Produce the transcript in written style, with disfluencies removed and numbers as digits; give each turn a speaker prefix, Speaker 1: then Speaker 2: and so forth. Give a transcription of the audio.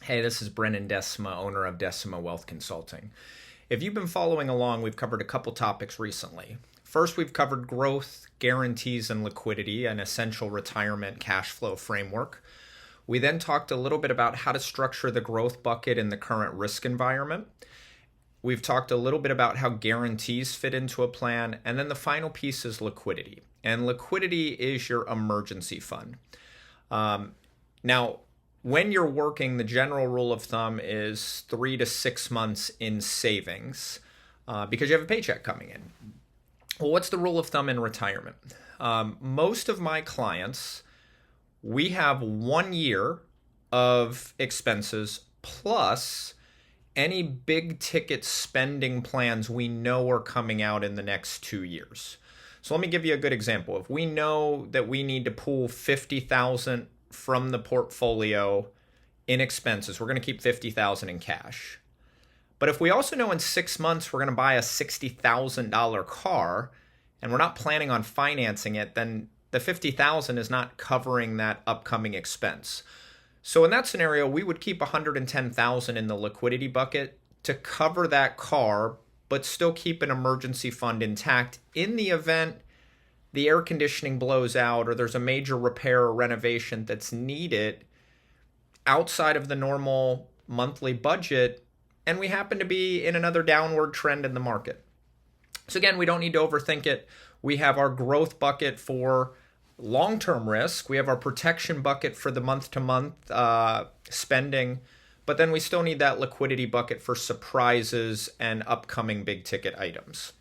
Speaker 1: Hey, this is Brennan Decima, owner of Decima Wealth Consulting. If you've been following along, we've covered a couple topics recently. First, we've covered growth, guarantees, and liquidity, an essential retirement cash flow framework. We then talked a little bit about how to structure the growth bucket in the current risk environment. We've talked a little bit about how guarantees fit into a plan. And then the final piece is liquidity. And liquidity is your emergency fund. Now, when you're working, the general rule of thumb is 3 to 6 months in savings because you have a paycheck coming in. Well, what's the rule of thumb in retirement? Most of my clients, we have 1 year of expenses plus any big ticket spending plans we know are coming out in the next 2 years. So let me give you a good example. If we know that we need to pull $50,000 from the portfolio in expenses, we're going to keep $50,000 in cash. But if we also know in 6 months we're going to buy a $60,000 car and we're not planning on financing it, then the $50,000 is not covering that upcoming expense. So in that scenario, we would keep $110,000 in the liquidity bucket to cover that car, but still keep an emergency fund intact in the event the air conditioning blows out or there's a major repair or renovation that's needed outside of the normal monthly budget, and we happen to be in another downward trend in the market. So again, we don't need to overthink it. We have our growth bucket for long-term risk. We have our protection bucket for the month-to-month spending, but then we still need that liquidity bucket for surprises and upcoming big-ticket items.